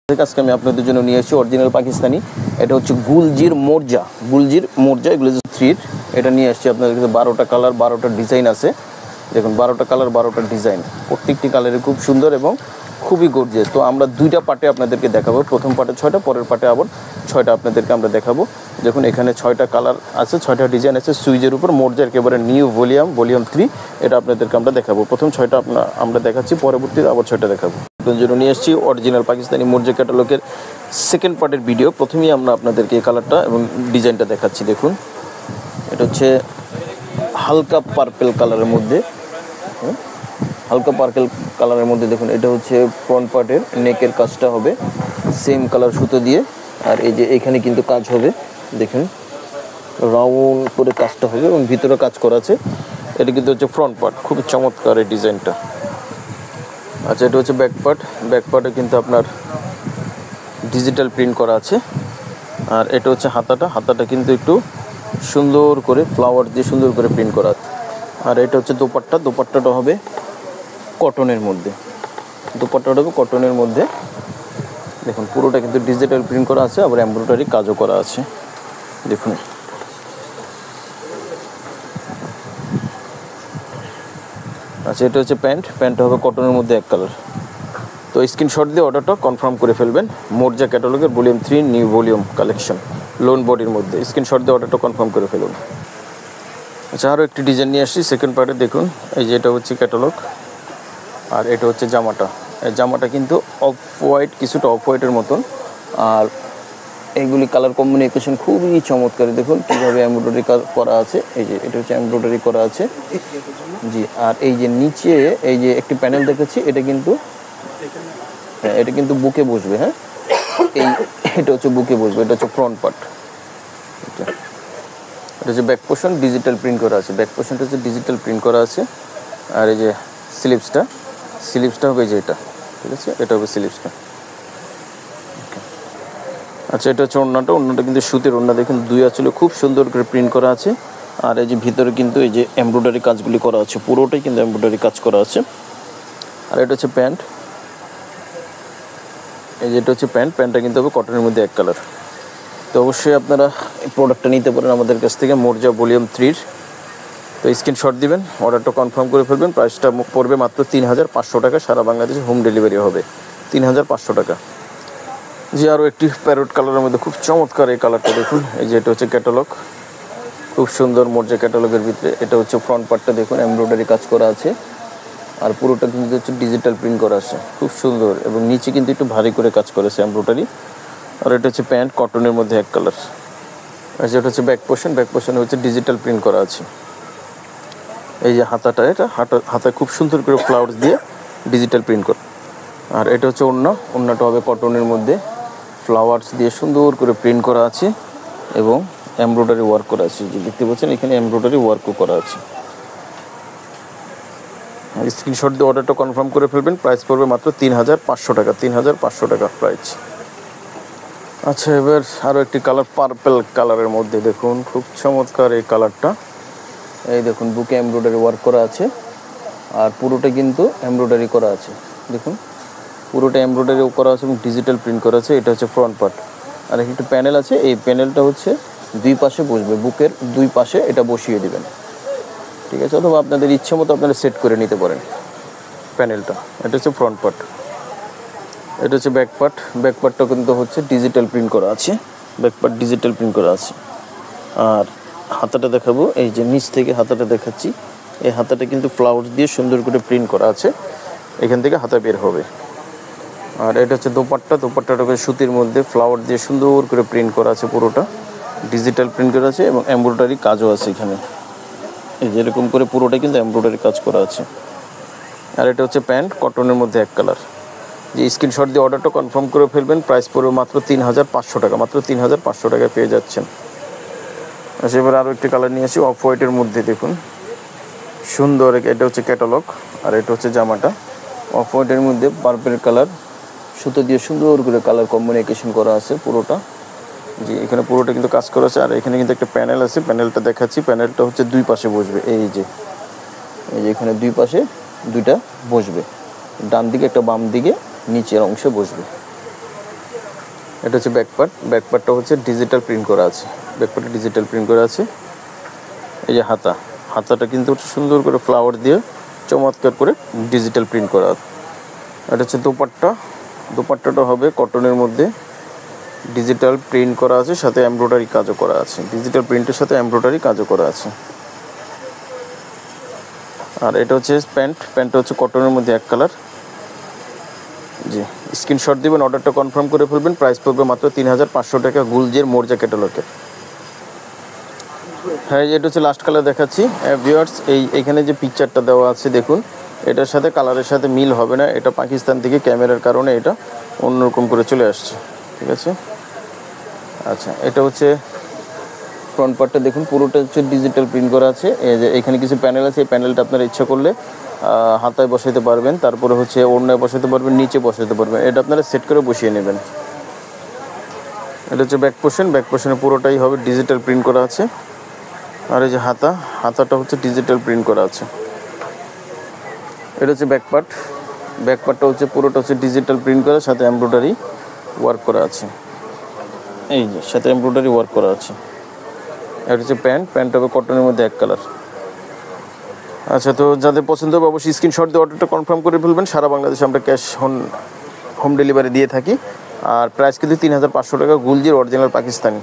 আজকে আমি আপনাদের জন্য নিয়ে এসেছি অরিজিনাল পাকিস্তানি। এটা হচ্ছে গুলজির মোরজা এগুলো হচ্ছে থ্রির। এটা নিয়ে এসেছি আপনাদের কাছে 12টা কালার 12টা ডিজাইন আছে। দেখুন 12টা কালার 12টা ডিজাইন, প্রত্যেকটি কালারে খুব সুন্দর এবং খুবই গর্জিয়াস। তো আমরা দুইটা পার্টে আপনাদেরকে দেখাবো। প্রথম পার্টে 6টা, পরের পার্টে আবার 6টা আপনাদেরকে আমরা দেখাবো। দেখুন এখানে 6টা কালার আছে, 6টা ডিজাইন আছে সুইজের উপর। মোরজা একেবারে নিউ ভলিউম 3 এটা আপনাদেরকে আমরা দেখাবো। প্রথম 6টা আমরা দেখাচ্ছি, পরবর্তীতে আবার 6টা দেখাবো। আপনাদের জন্য নিয়ে এসেছি অরিজিনাল পাকিস্তানি মোরজা ক্যাটালগের সেকেন্ড পার্টের ভিডিও। প্রথমেই আমরা আপনাদেরকে এই কালারটা এবং ডিজাইনটা দেখাচ্ছি। দেখুন এটা হচ্ছে হালকা পার্পেল কালারের মধ্যে, হালকা পার্পেল কালারের মধ্যে। দেখুন এটা হচ্ছে ফ্রন্ট পার্টের নেকের কাজটা হবে সেম কালার সুতো দিয়ে, আর এই যে এখানে কিন্তু কাজ হবে, দেখুন রাউন্ড করে কাজটা হবে এবং ভিতরে কাজ করা আছে। এটা কিন্তু হচ্ছে ফ্রন্ট পার্ট, খুবই চমৎকার এই ডিজাইনটা। আচ্ছা এটা হচ্ছে ব্যাক পার্টে কিন্তু আপনার ডিজিটাল প্রিন্ট করা আছে। আর এটা হচ্ছে হাতাটা কিন্তু একটু সুন্দর করে ফ্লাওয়ার দিয়ে সুন্দর করে প্রিন্ট করা আছে। আর এটা হচ্ছে দোপাট্টাটা হবে কটনের মধ্যে, দেখুন পুরোটা কিন্তু ডিজিটাল প্রিন্ট করা আছে, আবার এমব্রয়ডারি কাজও করা আছে। দেখুন আচ্ছা এটা হচ্ছে প্যান্টটা হবে কটনের মধ্যে এক কালার। তো স্ক্রিনশট দিয়ে অর্ডারটা কনফার্ম করে ফেলবেন। মোরজা ক্যাটালগের volume 3 new volume collection lawn বডির মধ্যে স্ক্রিনশট দিয়ে অর্ডারটা কনফার্ম করে ফেলুন। আচ্ছা আরও একটি ডিজাইন নিয়ে আসছি সেকেন্ড পার্টে। দেখুন এই যে এটা হচ্ছে ক্যাটালগ, আর এটা হচ্ছে জামাটা কিন্তু কিছুটা অফ হোয়াইটের মতন। আর এইগুলি কালার কম্বিনেশন খুবই চমৎকার। দেখুন কীভাবে এমব্রয়ডারি করা আছে, এই যে এটা হচ্ছে এমব্রয়ডারি করা আছে জি। আর এই যে নিচে এই যে একটি প্যানেল দেখেছি, এটা কিন্তু বুকে বসবে। হ্যাঁ এটা হচ্ছে বুকে বসবে, এটা হচ্ছে ফ্রন্ট পার্ট। এটা হচ্ছে ব্যাক পোর্শন ডিজিটাল প্রিন্ট করা আছে, আর এই যে স্লিপসটা হবে যে এটা, ঠিক আছে, এটা হবে স্লিপসটা। আচ্ছা এটা হচ্ছে ওড়নাটা কিন্তু সুতির ওড়না। দেখুন দুই আঁচলে খুব সুন্দর করে প্রিন্ট করা আছে। আর এই যে ভিতরে কিন্তু এই যে এমব্রয়ডারি কাজগুলি করা আছে, পুরোটাই কিন্তু এমব্রয়ডারি কাজ করা আছে। আর এটা হচ্ছে প্যান্ট, এই যে এটা হচ্ছে প্যান্টটা কিন্তু হবে কটনের মধ্যে এক কালার। তো অবশ্যই আপনারা এই প্রোডাক্টটা নিতে পারেন আমাদের কাছ থেকে মোরজা ভলিউম 3। তো স্ক্রিনশট দিবেন, অর্ডারটা কনফার্ম করে ফেলবেন। প্রাইসটা পড়বে মাত্র 3500 টাকা, সারা বাংলাদেশে হোম ডেলিভারি হবে 3500 টাকা। যে আরও একটি প্যারোট কালারের মধ্যে খুব চমৎকার এই কালারটা দেখুন। এই যে এটা হচ্ছে ক্যাটালগ, খুব সুন্দর মোরজা ক্যাটালগের ভিতরে। এটা হচ্ছে ফ্রন্ট পার্টটা দেখুন এমব্রয়ডারি কাজ করা আছে, আর পুরোটা কিন্তু হচ্ছে ডিজিটাল প্রিন্ট করা আছে, খুব সুন্দর। এবং নিচে কিন্তু একটু ভারী করে কাজ করেছে এমব্রয়ডারি। আর এটা হচ্ছে প্যান্ট কটনের মধ্যে এক কালার। আর যেটা হচ্ছে ব্যাক পোর্শনে হচ্ছে ডিজিটাল প্রিন্ট করা আছে। এই যে হাতায় খুব সুন্দর করে ফ্লাওয়ার্স দিয়ে ডিজিটাল প্রিন্ট করা। আর এটা হচ্ছে ওড়নাটা হবে কটনের মধ্যে ফ্লাওয়ার্স দিয়ে সুন্দর করে প্রিন্ট করা আছে এবং এমব্রয়ডারি ওয়ার্ক করা আছে। যে দেখতে পাচ্ছেন এখানে এমব্রয়ডারি ওয়ার্কও করা আছে। স্ক্রিনশট দিয়ে অর্ডারটা কনফার্ম করে ফেলবেন। প্রাইস পড়বে মাত্র 3500 টাকা, 3500 টাকা প্রাইস। আচ্ছা এবার আরও একটি কালার পার্পেল কালারের মধ্যে। দেখুন খুব চমৎকার এই কালারটা। এই দেখুন বুকে এমব্রয়ডারি ওয়ার্ক করা আছে, আর পুরোটা কিন্তু এমব্রয়ডারি করা আছে। দেখুন পুরোটা এমব্রয়ডারি করা আছে এবং ডিজিটাল প্রিন্ট করা আছে। এটা হচ্ছে ফ্রন্ট পার্ট। আর একটি প্যানেল আছে, এই প্যানেলটা হচ্ছে দুই পাশে বসবে, বুকের দুই পাশে এটা বসিয়ে দিবেন, ঠিক আছে, অথবা আপনাদের ইচ্ছে মতো আপনারা সেট করে নিতে পারেন প্যানেলটা। এটা হচ্ছে ফ্রন্ট পার্ট। এটা হচ্ছে ব্যাক পার্টটা কিন্তু হচ্ছে ডিজিটাল প্রিন্ট করা আছে, আর হাতাটা দেখাবো। এই যে নিচ থেকে হাতাটা দেখাচ্ছি, এই হাতাটা কিন্তু ফ্লাওয়ার্স দিয়ে সুন্দর করে প্রিন্ট করা আছে, এখান থেকে হাতা বের হবে। আর এটা হচ্ছে দোপাট্টাটাকে সুতির মধ্যে ফ্লাওয়ার দিয়ে সুন্দর করে প্রিন্ট করা আছে, পুরোটা ডিজিটাল প্রিন্ট করা আছে এবং এমব্রয়ডারি কাজও আছে এখানে। এই যেরকম করে পুরোটা কিন্তু এমব্রয়ডারি কাজ করা আছে। আর এটা হচ্ছে প্যান্ট কটনের মধ্যে এক কালার। যে স্ক্রিনশট দিয়ে অর্ডারটা কনফার্ম করে ফেলবেন। প্রাইস পড়বে মাত্র 3500 টাকা, মাত্র 3500 টাকায় পেয়ে যাচ্ছেন। আচ্ছা এবার আরও একটি কালার নিয়ে আসি অফ হোয়াইটের মধ্যে। দেখুন সুন্দর, এটা হচ্ছে ক্যাটালগ, আর এটা হচ্ছে জামাটা। অফ হোয়াইটের মধ্যে পার্পেল কালার সুতো দিয়ে সুন্দর করে কালার কম্বিনেশন করা আছে পুরোটা। যে এখানে পুরোটা কিন্তু কাজ করা আছে। আর এখানে কিন্তু একটা প্যানেল আছে, প্যানেলটা দেখাচ্ছি। প্যানেলটা হচ্ছে দুই পাশে বসবে, এই যে এখানে দুই পাশে দুইটা বসবে, ডান দিকে একটা বাম দিকে নিচের অংশে বসবে। এটা হচ্ছে ব্যাকপার্ট, ব্যাকপার্টটা হচ্ছে ডিজিটাল প্রিন্ট করা আছে, ব্যাকপার্টে ডিজিটাল প্রিন্ট করা আছে। এই যে হাতা, হাতাটা কিন্তু সুন্দর করে ফ্লাওয়ার দিয়ে চমৎকার করে ডিজিটাল প্রিন্ট করা। এটা হচ্ছে দোপাট্টা, দোপাট্টাটা হবে কটনের মধ্যে ডিজিটাল প্রিন্ট করা আছে, সাথে এমব্রয়ডারি কাজও করা আছে, ডিজিটাল প্রিন্টের সাথে এমব্রয়ডারি কাজও করা আছে। আর এটা হচ্ছে প্যান্ট, প্যান্টটা হচ্ছে কটনের মধ্যে এক কালার। জি, স্ক্রিনশট দেবেন, অর্ডারটা কনফার্ম করে ফেলবেন। প্রাইস পড়বে মাত্র 3500 টাকা, গুলজির মোরজা ক্যাটালগের। হ্যাঁ, এটা হচ্ছে লাস্ট কালার দেখাচ্ছি ভিউয়ার্স। এইখানে যে পিকচারটা দেওয়া আছে দেখুন, এটার সাথে কালারের সাথে মিল হবে না, এটা পাকিস্তান থেকে ক্যামেরার কারণে এটা অন্যরকম করে চলে আসছে, ঠিক আছে। আচ্ছা, এটা হচ্ছে ফ্রন্ট পার্টটা দেখুন, পুরোটা হচ্ছে ডিজিটাল প্রিন্ট করা আছে। এই যে এখানে কিছু প্যানেল আছে, এই প্যানেলটা আপনারা ইচ্ছা করলে হাতায় বসাতে পারবেন, তারপরে হচ্ছে ওড়নায় বসাতে পারবেন, নিচে বসাতে পারবেন, এটা আপনারা সেট করে বসিয়ে নেবেন। এটা হচ্ছে ব্যাক পোর্শন, ব্যাক পোর্শনে পুরোটাই হবে ডিজিটাল প্রিন্ট করা আছে। আর এই যে হাতা, হাতাটা হচ্ছে ডিজিটাল প্রিন্ট করা আছে। এটা হচ্ছে ব্যাক পার্ট, ব্যাক পার্টটা হচ্ছে পুরোটা হচ্ছে ডিজিটাল প্রিন্ট করা, সাথে এমব্রয়ডারি ওয়ার্ক করা আছে। এই যে সাথে এমব্রয়ডারি ওয়ার্ক করা আছে। এটা হচ্ছে প্যান্ট, প্যান্ট হবে কটনের মধ্যে এক কালার। আচ্ছা, তো যাদের পছন্দ হবে অবশ্যই স্ক্রিনশট দিয়ে অর্ডারটা কনফার্ম করে ফেলবেন। সারা বাংলাদেশে আমরা ক্যাশ হোম ডেলিভারি দিয়ে থাকি। আর প্রাইস কিন্তু 3500 টাকা, গুলজির অরিজিনাল পাকিস্তানি।